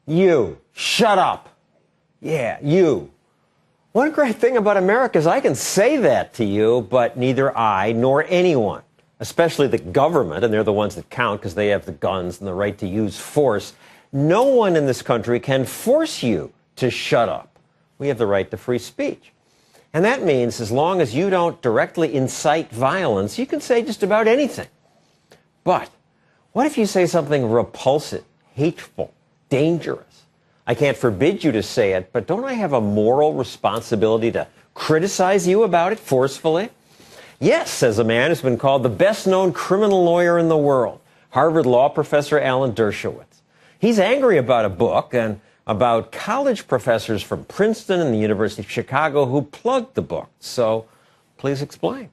You. Shut up. Yeah, you. One great thing about America is I can say that to you, but neither I nor anyone, especially the government, and they're the ones that count because they have the guns and the right to use force, no one in this country can force you to shut up. We have the right to free speech. And that means as long as you don't directly incite violence, you can say just about anything. But what if you say something repulsive, hateful, dangerous? I can't forbid you to say it, but don't I have a moral responsibility to criticize you about it forcefully? Yes, says a man who's been called the best-known criminal lawyer in the world, Harvard law professor Alan Dershowitz. He's angry about a book and about college professors from Princeton and the University of Chicago who plugged the book. So please explain.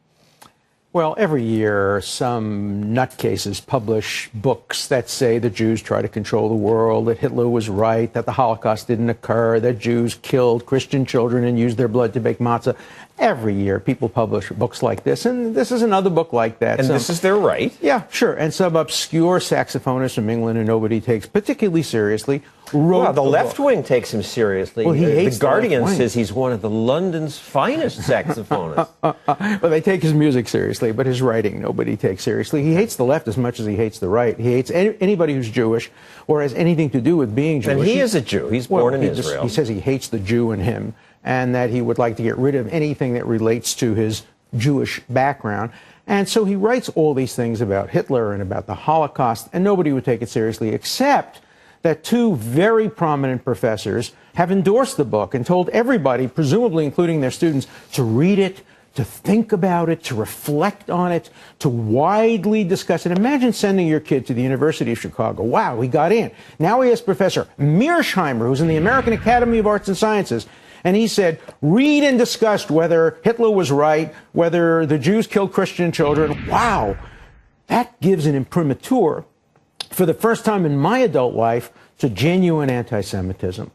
Well, every year, some nutcases publish books that say the Jews try to control the world, that Hitler was right, that the Holocaust didn't occur, that Jews killed Christian children and used their blood to bake matzah. Every year, people publish books like this, and this is another book like that. And this is their right? Yeah, sure. And some obscure saxophonist from England who nobody takes particularly seriously wrote Well, the left wing takes him seriously. Well, he hates the Guardian says he's one of the London's finest saxophonists. Well, they take his music seriously, but his writing nobody takes seriously. He hates the left as much as he hates the right. He hates anybody who's Jewish or has anything to do with being Jewish. And he is a Jew. He's born in Israel. He says he hates the Jew in him, and that he would like to get rid of anything that relates to his Jewish background. And so he writes all these things about Hitler and about the Holocaust, and nobody would take it seriously, except that two very prominent professors have endorsed the book and told everybody, presumably including their students, to read it, to think about it, to reflect on it, to widely discuss it. Imagine sending your kid to the University of Chicago. Wow, he got in. Now he has Professor Mearsheimer, who's in the American Academy of Arts and Sciences, and he said, read and discuss whether Hitler was right, whether the Jews killed Christian children. Wow, that gives an imprimatur, for the first time in my adult life, to genuine anti-Semitism.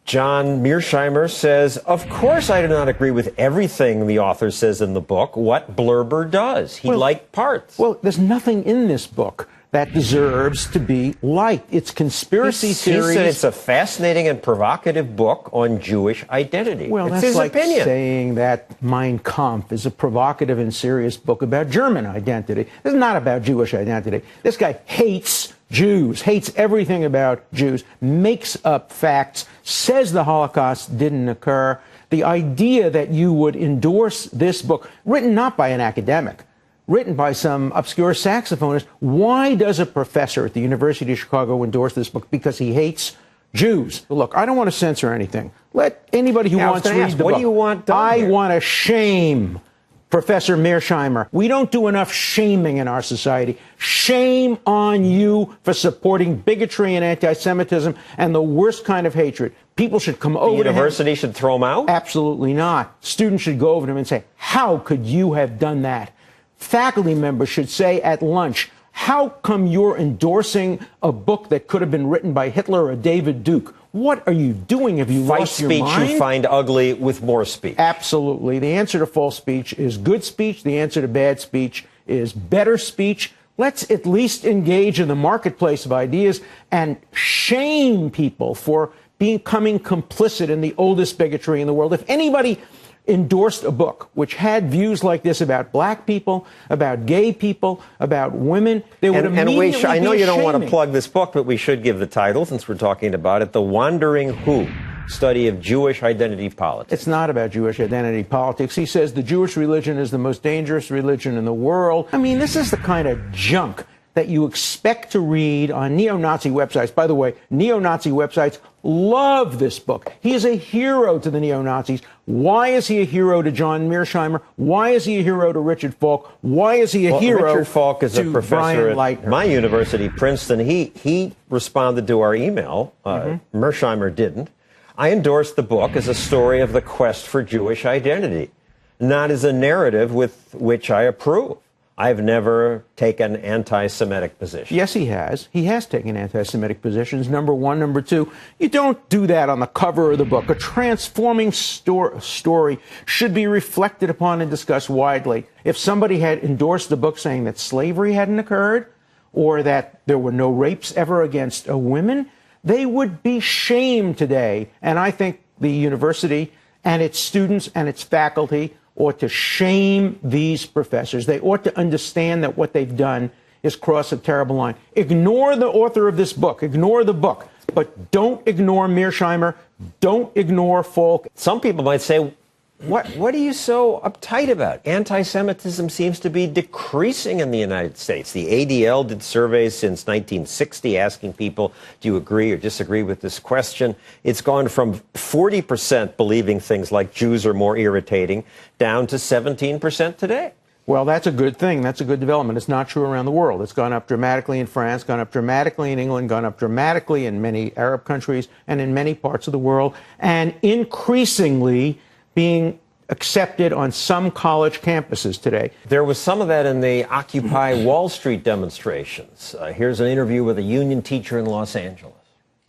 John Mearsheimer says, of course I do not agree with everything the author says in the book. What Blurber does. He liked parts. Well, there's nothing in this book that deserves to be liked. It's conspiracy theories. He said it's a fascinating and provocative book on Jewish identity. Well, it's that's his like opinion. saying that Mein Kampf is a provocative and serious book about German identity. This is not about Jewish identity. This guy hates Jews, hates everything about Jews, makes up facts, says the Holocaust didn't occur. The idea that you would endorse this book, written not by an academic, written by some obscure saxophonist. Why does a professor at the University of Chicago endorse this book? Because he hates Jews. Look, I don't want to censor anything. Let anybody who wants to read the book. What do you want done I here? want to shame Professor Mearsheimer. We don't do enough shaming in our society. Shame on you for supporting bigotry and anti-Semitism and the worst kind of hatred. People should come over to him. The university should throw him out? Absolutely not. Students should go over to him and say, how could you have done that? Faculty members should say at lunch, how come you're endorsing a book that could have been written by Hitler or David Duke? What are you doing? Have you lost your mind? Fight speech you find ugly with more speech. Absolutely. The answer to false speech is good speech. The answer to bad speech is better speech. Let's at least engage in the marketplace of ideas and shame people for becoming complicit in the oldest bigotry in the world. If anybody endorsed a book which had views like this about black people, about gay people, about women, they would immediately be I know you don't want to shaming. plug this book, but we should give the title since we're talking about it. The Wandering Who, Study of Jewish Identity Politics. It's not about Jewish identity politics. He says the Jewish religion is the most dangerous religion in the world. I mean, this is the kind of junk that you expect to read on neo-Nazi websites. By the way, neo-Nazi websites love this book. He is a hero to the neo-Nazis. Why is he a hero to John Mearsheimer? Why is he a hero to Richard Falk? Why is he a hero Richard Falk is a to professor Brian at Leitner? my university, Princeton. He responded to our email. Mearsheimer didn't. I endorsed the book as a story of the quest for Jewish identity, not as a narrative with which I approve. I've never taken anti-Semitic positions. Yes, he has. He has taken anti-Semitic positions, number one. Number two, you don't do that on the cover of the book. A transforming story should be reflected upon and discussed widely. If somebody had endorsed the book saying that slavery hadn't occurred or that there were no rapes ever against women, they would be shamed today. And I think the university and its students and its faculty ought to shame these professors. They ought to understand that what they've done is cross a terrible line. Ignore the author of this book. Ignore the book. But don't ignore Mearsheimer. Don't ignore Falk. Some people might say, what are you so uptight about? Anti-Semitism seems to be decreasing in the United States. The ADL did surveys since 1960 asking people, do you agree or disagree with this question? It's gone from 40% believing things like Jews are more irritating down to 17% today. Well, that's a good thing. That's a good development. It's not true around the world. It's gone up dramatically in France, gone up dramatically in England, gone up dramatically in many Arab countries and in many parts of the world, and increasingly being accepted on some college campuses today. There was some of that in the Occupy Wall Street demonstrations. Here's an interview with a union teacher in Los Angeles.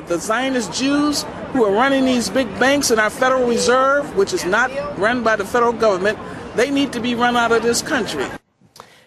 The Zionist Jews who are running these big banks in our Federal Reserve, which is not run by the federal government, they need to be run out of this country.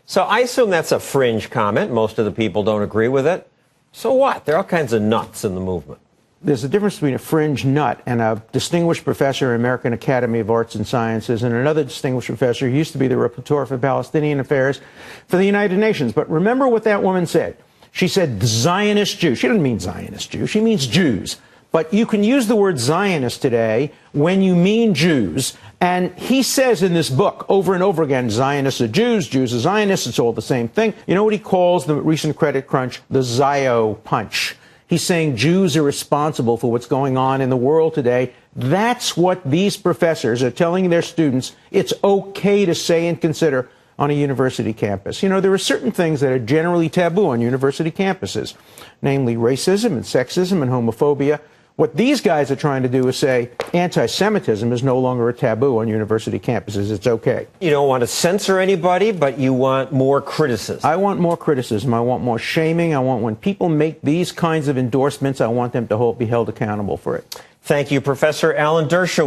So I assume that's a fringe comment. Most of the people don't agree with it. So what? There are all kinds of nuts in the movement. There's a difference between a fringe nut and a distinguished professor in American Academy of Arts and Sciences and another distinguished professor who used to be the rapporteur for Palestinian affairs for the United Nations. But remember what that woman said. She said Zionist Jew. She didn't mean Zionist Jew. She means Jews. But you can use the word Zionist today when you mean Jews. And he says in this book over and over again, Zionists are Jews, Jews are Zionists, it's all the same thing. You know what he calls the recent credit crunch? The Zio punch. He's saying Jews are responsible for what's going on in the world today. That's what these professors are telling their students it's okay to say and consider on a university campus. You know, there are certain things that are generally taboo on university campuses, namely racism and sexism and homophobia. What these guys are trying to do is say anti-Semitism is no longer a taboo on university campuses. It's okay. You don't want to censor anybody, but you want more criticism. I want more criticism. I want more shaming. I want when people make these kinds of endorsements, I want them to be held accountable for it. Thank you, Professor Alan Dershowitz.